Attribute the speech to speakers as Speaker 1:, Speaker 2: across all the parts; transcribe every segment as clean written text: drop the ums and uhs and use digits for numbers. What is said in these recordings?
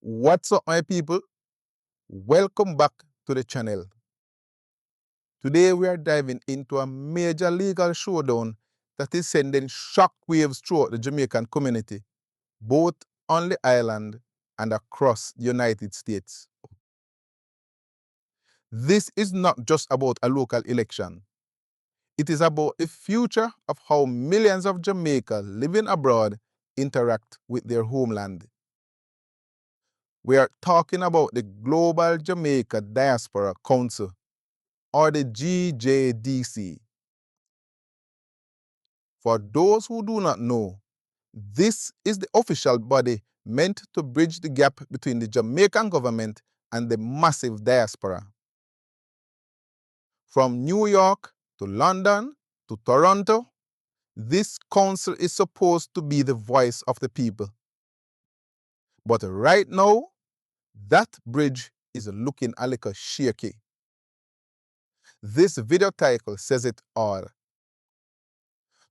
Speaker 1: What's up, my people? Welcome back to the channel. Today we are diving into a major legal showdown that is sending shockwaves throughout the Jamaican community, both on the island and across the United States. This is not just about a local election. It is about the future of how millions of Jamaicans living abroad interact with their homeland. We are talking about the Global Jamaica Diaspora Council, or the GJDC. For those who do not know, this is the official body meant to bridge the gap between the Jamaican government and the massive diaspora. From New York to London to Toronto, this council is supposed to be the voice of the people. But right now, that bridge is looking a little shaky. This video title says it all.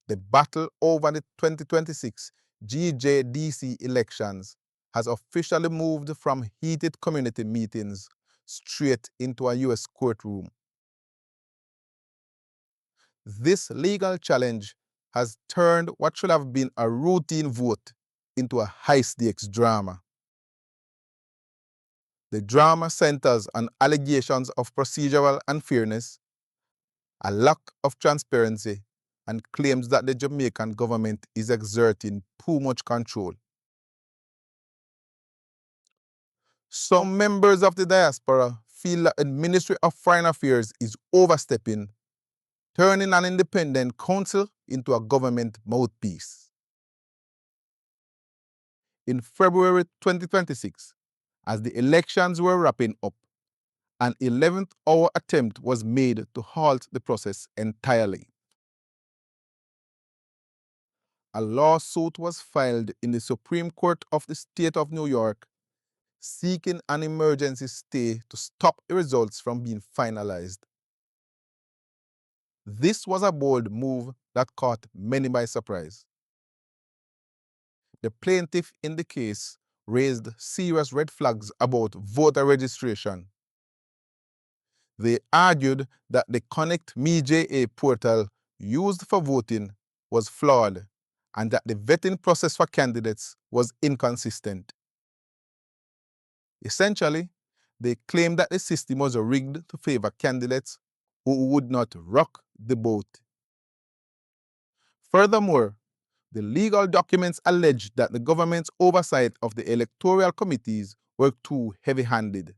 Speaker 1: The battle over the 2026 GJDC elections has officially moved from heated community meetings straight into a U.S. courtroom. This legal challenge has turned what should have been a routine vote into a high-stakes drama. The drama centers on allegations of procedural unfairness, a lack of transparency, and claims that the Jamaican government is exerting too much control. Some members of the diaspora feel that the Ministry of Foreign Affairs is overstepping, turning an independent council into a government mouthpiece. In February 2026, as the elections were wrapping up, an 11th-hour attempt was made to halt the process entirely. A lawsuit was filed in the Supreme Court of the State of New York, seeking an emergency stay to stop the results from being finalized. This was a bold move that caught many by surprise. The plaintiff in the case raised serious red flags about voter registration. They argued that the Connect Me JA portal used for voting was flawed and that the vetting process for candidates was inconsistent. Essentially, they claimed that the system was rigged to favor candidates who would not rock the boat. Furthermore, the legal documents alleged that the government's oversight of the electoral committees were too heavy-handed.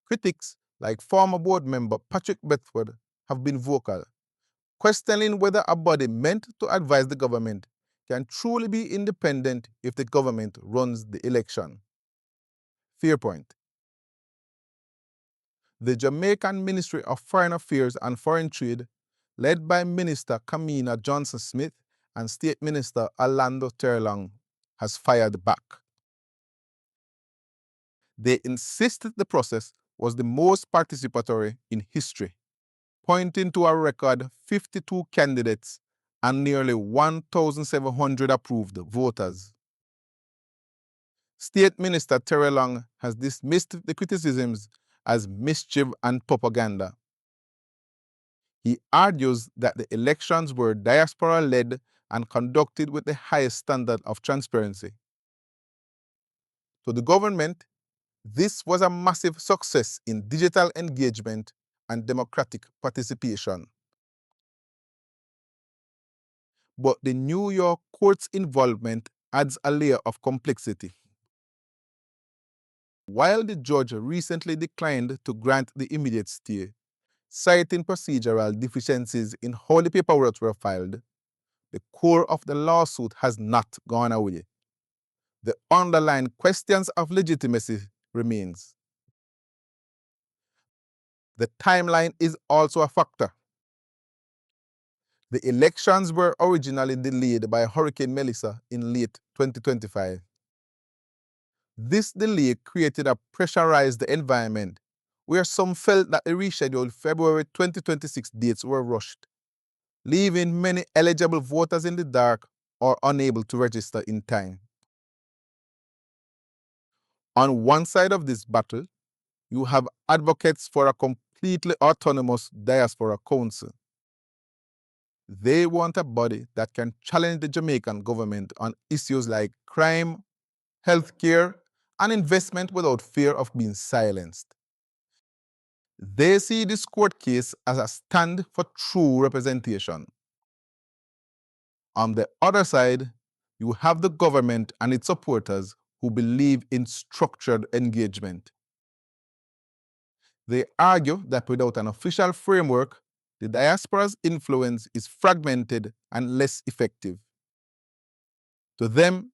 Speaker 1: Critics, like former board member Patrick Bedford, have been vocal, questioning whether a body meant to advise the government can truly be independent if the government runs the election. Fair point. The Jamaican Ministry of Foreign Affairs and Foreign Trade, led by Minister Kamina Johnson-Smith and State Minister Orlando Terlong, has fired back. They insisted the process was the most participatory in history, pointing to a record 52 candidates and nearly 1,700 approved voters. State Minister Terlong has dismissed the criticisms as mischief and propaganda. He argues that the elections were diaspora-led and conducted with the highest standard of transparency. To the government, this was a massive success in digital engagement and democratic participation. But the New York court's involvement adds a layer of complexity. While the judge recently declined to grant the immediate stay, citing procedural deficiencies in how the paperwork were filed, the core of the lawsuit has not gone away. The underlying questions of legitimacy remains. The timeline is also a factor. The elections were originally delayed by Hurricane Melissa in late 2025. This delay created a pressurized environment where some felt that the rescheduled February 2026 dates were rushed, leaving many eligible voters in the dark or unable to register in time. On one side of this battle, you have advocates for a completely autonomous diaspora council. They want a body that can challenge the Jamaican government on issues like crime, healthcare, and investment without fear of being silenced. They see this court case as a stand for true representation. On the other side, you have the government and its supporters who believe in structured engagement. They argue that without an official framework, the diaspora's influence is fragmented and less effective. To them,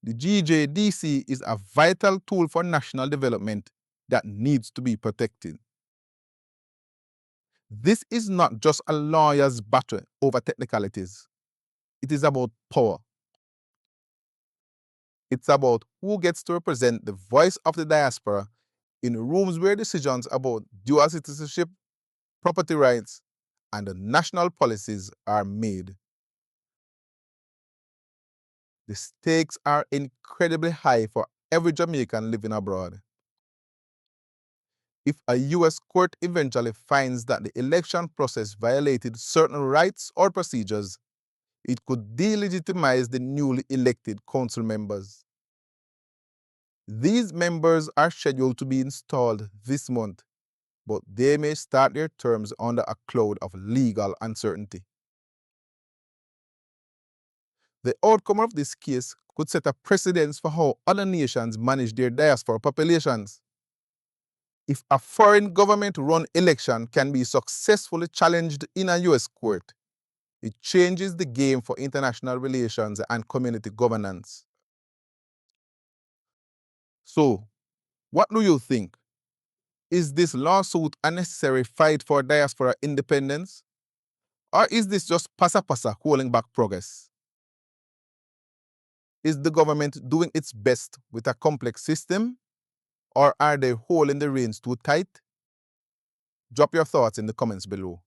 Speaker 1: the GJDC is a vital tool for national development that needs to be protected. This is not just a lawyer's battle over technicalities. It is about power. It's about who gets to represent the voice of the diaspora in rooms where decisions about dual citizenship, property rights, and the national policies are made. The stakes are incredibly high for every Jamaican living abroad. If a U.S. court eventually finds that the election process violated certain rights or procedures, it could delegitimize the newly elected council members. These members are scheduled to be installed this month, but they may start their terms under a cloud of legal uncertainty. The outcome of this case could set a precedent for how other nations manage their diaspora populations. If a foreign government-run election can be successfully challenged in a U.S. court, it changes the game for international relations and community governance. So, what do you think? Is this lawsuit a necessary fight for diaspora independence? Or is this just pasa-pasa holding back progress? Is the government doing its best with a complex system? Or are they holding the reins too tight? Drop your thoughts in the comments below.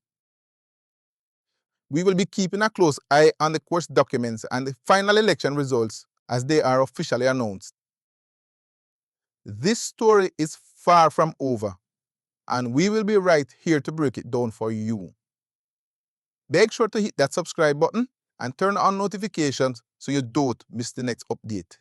Speaker 1: We will be keeping a close eye on the court's documents and the final election results as they are officially announced. This story is far from over, and we will be right here to break it down for you. Make sure to hit that subscribe button and turn on notifications so you don't miss the next update.